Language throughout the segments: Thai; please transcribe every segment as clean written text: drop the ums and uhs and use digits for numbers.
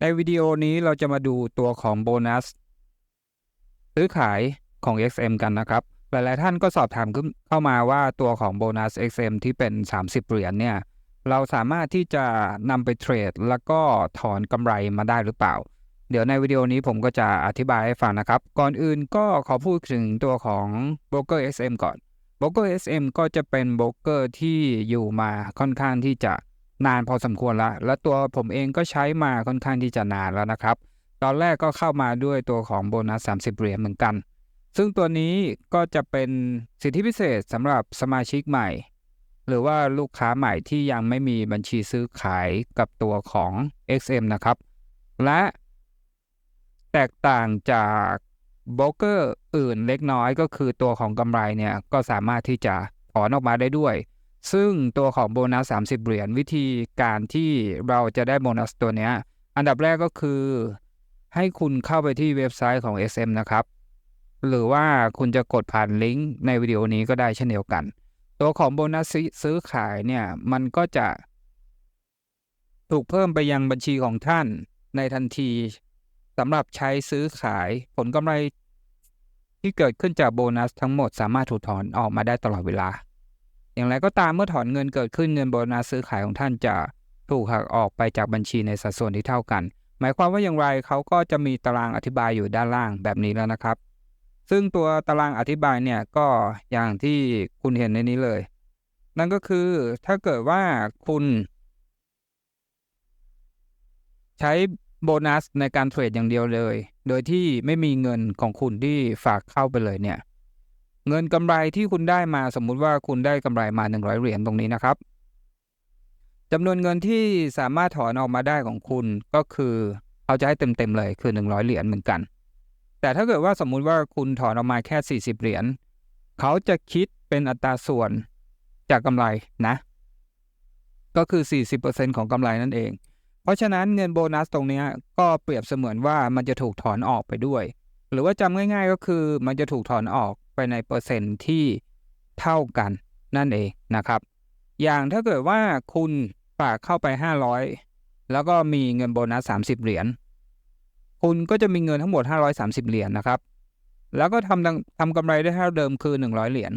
ในวิดีโอนี้เราจะมาดูตัวของโบนัสซื้อขายของ XM กันนะครับ หลายๆท่านก็สอบถามเข้ามาว่าตัวของโบนัส XM ที่เป็น30เหรียญเนี่ยเราสามารถที่จะนำไปเทรดแล้วก็ถอนกำไรมาได้หรือเปล่าเดี๋ยวในวิดีโอนี้ผมก็จะอธิบายให้ฟังนะครับก่อนอื่นก็ขอพูดถึงตัวของโบรกเกอร์ SM ก่อนโบรกเกอร์ SM ก็จะเป็นโบรกเกอร์ที่อยู่มาค่อนข้างที่จะนานพอสมควรแล้วและตัวผมเองก็ใช้มาค่อนข้างที่จะนานแล้วนะครับตอนแรกก็เข้ามาด้วยตัวของโบนัส30เหรียญเหมือนกันซึ่งตัวนี้ก็จะเป็นสิทธิพิเศษสำหรับสมาชิกใหม่หรือว่าลูกค้าใหม่ที่ยังไม่มีบัญชีซื้อขายกับตัวของ XM นะครับและแตกต่างจากโบรกเกอร์อื่นเล็กน้อยก็คือตัวของกำไรเนี่ยก็สามารถที่จะถอนออกมาได้ด้วยซึ่งตัวของโบนัส30เหรียญวิธีการที่เราจะได้โบนัสตัวนี้อันดับแรกก็คือให้คุณเข้าไปที่เว็บไซต์ของ SM นะครับหรือว่าคุณจะกดผ่านลิงก์ในวิดีโอนี้ก็ได้เช่นเดียวกันตัวของโบนัสซื้อขายเนี่ยมันก็จะถูกเพิ่มไปยังบัญชีของท่านในทันทีสำหรับใช้ซื้อขายผลกำไรที่เกิดขึ้นจากโบนัสทั้งหมดสามารถถูกถอนออกมาได้ตลอดเวลาอย่างไรก็ตามเมื่อถอนเงินเกิดขึ้นเงินโบนัสซื้อขายของท่านจะถูกหักออกไปจากบัญชีในสัดส่วนที่เท่ากันหมายความว่าอย่างไรเขาก็จะมีตารางอธิบายอยู่ด้านล่างแบบนี้แล้วนะครับซึ่งตัวตารางอธิบายเนี่ยก็อย่างที่คุณเห็นในนี้เลยนั่นก็คือถ้าเกิดว่าคุณใช้โบนัสในการเทรดอย่างเดียวเลยโดยที่ไม่มีเงินของคุณที่ฝากเข้าไปเลยเนี่ยเงินกำไรที่คุณได้มาสมมุติว่าคุณได้กำไรมา100เหรียญตรงนี้นะครับจำนวนเงินที่สามารถถอนออกมาได้ของคุณก็คือเขาจะให้เต็มๆเลยคือ100เหรียญเหมือนกันแต่ถ้าเกิดว่าสมมุติว่าคุณถอนออกมาแค่40เหรียญเขาจะคิดเป็นอัตราส่วนจากกำไรนะก็คือ 40% ของกำไรนั่นเองเพราะฉะนั้นเงินโบนัสตรงนี้ก็เปรียบเสมือนว่ามันจะถูกถอนออกไปด้วยหรือว่าจำง่ายๆก็คือมันจะถูกถอนออกไปในเปอร์เซ็นต์ที่เท่ากันนั่นเองนะครับอย่างถ้าเกิดว่าคุณฝากเข้าไป500แล้วก็มีเงินโบนัส30เหรียญคุณก็จะมีเงินทั้งหมด530เหรียญนะครับแล้วก็ทำกำไรได้เท่าเดิมคือ100เหรียญ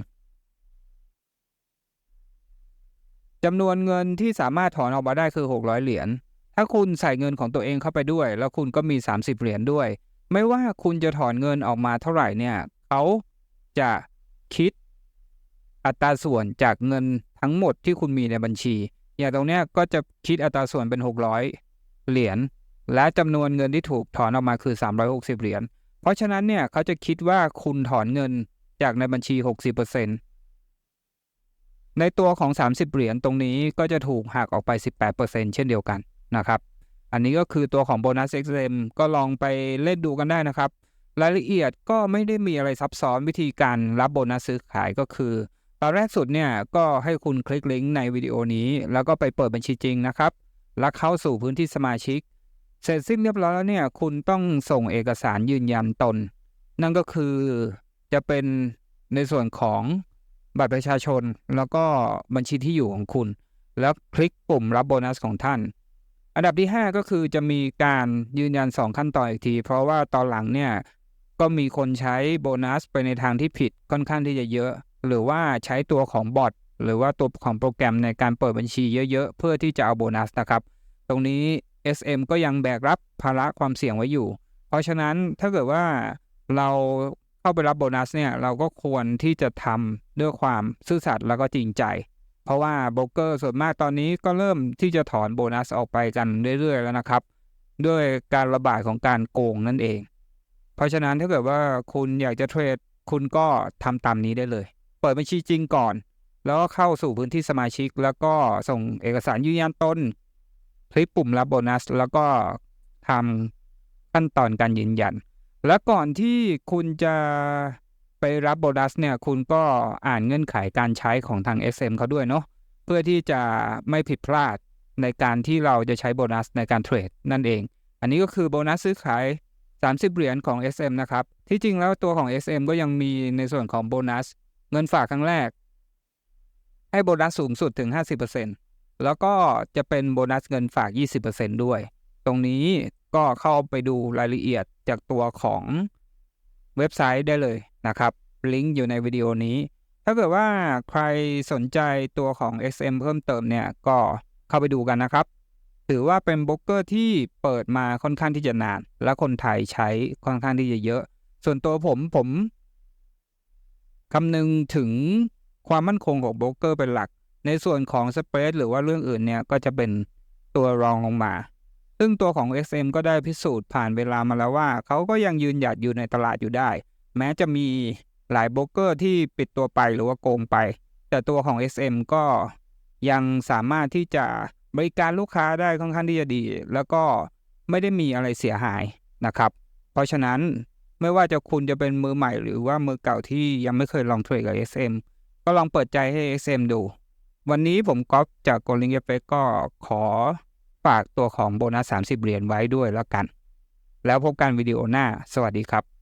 จำนวนเงินที่สามารถถอนออกมาได้คือ600เหรียญถ้าคุณใส่เงินของตัวเองเข้าไปด้วยแล้วคุณก็มี30เหรียญด้วยไม่ว่าคุณจะถอนเงินออกมาเท่าไหร่เนี่ยเขาจะคิดอัตราส่วนจากเงินทั้งหมดที่คุณมีในบัญชีอย่างตรงเนี้ยก็จะคิดอัตราส่วนเป็น600เหรียญและจำนวนเงินที่ถูกถอนออกมาคือ360เหรียญเพราะฉะนั้นเนี่ยเขาจะคิดว่าคุณถอนเงินจากในบัญชี 60%ในตัวของ30เหรียญตรงนี้ก็จะถูกหักออกไป 18% เช่นเดียวกันนะครับอันนี้ก็คือตัวของโบนัส XM ก็ลองไปเล่นดูกันได้นะครับรายละเอียดก็ไม่ได้มีอะไรซับซ้อนวิธีการรับโบนัสซื้อขายก็คือตอนแรกสุดเนี่ยก็ให้คุณคลิกลิงก์ในวิดีโอนี้แล้วก็ไปเปิดบัญชีจริงนะครับแล้วเข้าสู่พื้นที่สมาชิกเสร็จสิ้นเรียบร้อยแล้วเนี่ยคุณต้องส่งเอกสารยืนยันตนนั่นก็คือจะเป็นในส่วนของบัตรประชาชนแล้วก็บัญชีที่อยู่ของคุณแล้วคลิกปุ่มรับโบนัสของท่านอันดับที่5ก็คือจะมีการยืนยัน2ขั้นตอนอีกทีเพราะว่าตอนหลังเนี่ยก็มีคนใช้โบนัสไปในทางที่ผิดค่อนข้างที่จะเยอะหรือว่าใช้ตัวของบอทหรือว่าตัวของโปรแกรมในการเปิดบัญชีเยอะๆเพื่อที่จะเอาโบนัสนะครับตรงนี้ SM ก็ยังแบกรับภาระความเสี่ยงไว้อยู่เพราะฉะนั้นถ้าเกิดว่าเราเข้าไปรับโบนัสเนี่ยเราก็ควรที่จะทำด้วยความซื่อสัตย์แล้วก็จริงใจเพราะว่าโบรกเกอร์ส่วนมากตอนนี้ก็เริ่มที่จะถอนโบนัสออกไปกันเรื่อยๆแล้วนะครับด้วยการระบาดของการโกงนั่นเองเพราะฉะนั้นถ้าเกิดว่าคุณอยากจะเทรดคุณก็ทำตามนี้ได้เลยเปิดบัญชีจริงก่อนแล้วก็เข้าสู่พื้นที่สมาชิกแล้วก็ส่งเอกสารยืนยันตนคลิกปุ่มรับโบนัสแล้วก็ทำขั้นตอนการยืนยันและก่อนที่คุณจะไปรับโบนัสเนี่ยคุณก็อ่านเงื่อนไขการใช้ของทาง SM เขาด้วยเนาะเพื่อที่จะไม่ผิดพลาดในการที่เราจะใช้โบนัสในการเทรดนั่นเองอันนี้ก็คือโบนัสซื้อขาย30เหรียญของ SM นะครับที่จริงแล้วตัวของ SM ก็ยังมีในส่วนของโบนัสเงินฝากครั้งแรกให้โบนัสสูงสุดถึง 50% แล้วก็จะเป็นโบนัสเงินฝาก 20% ด้วยตรงนี้ ก็เข้าไปดูรายละเอียดจากตัวของเว็บไซต์ได้เลยนะครับลิงก์อยู่ในวิดีโอนี้ถ้าเกิดว่าใครสนใจตัวของ XM เพิ่มเติมเนี่ยก็เข้าไปดูกันนะครับถือว่าเป็นโบรกเกอร์ที่เปิดมาค่อนข้างที่จะนานและคนไทยใช้ค่อนข้างที่จะเยอะส่วนตัวผมคำนึงถึงความมั่นคงของโบรกเกอร์เป็นหลักในส่วนของสเปรดหรือว่าเรื่องอื่นเนี่ยก็จะเป็นตัวรองลงมาซึ่งตัวของ XM ก็ได้พิสูจน์ผ่านเวลามาแล้วว่าเขาก็ยังยืนหยัดอยู่ในตลาดอยู่ได้แม้จะมีหลายโบรกเกอร์ที่ปิดตัวไปหรือว่าโกงไปแต่ตัวของ XM ก็ยังสามารถที่จะบริการลูกค้าได้ค่อนข้างที่จะดีแล้วก็ไม่ได้มีอะไรเสียหายนะครับเพราะฉะนั้นไม่ว่าจะคุณจะเป็นมือใหม่หรือว่ามือเก่าที่ยังไม่เคยลองเทรดกับ XM ก็ลองเปิดใจให้ XM ดูวันนี้ผมก๊อฟจาก Golden Effect ก็ขอฝากตัวของโบนัส30 เหรียญไว้ด้วยแล้วกันแล้วพบกันวิดีโอหน้าสวัสดีครับ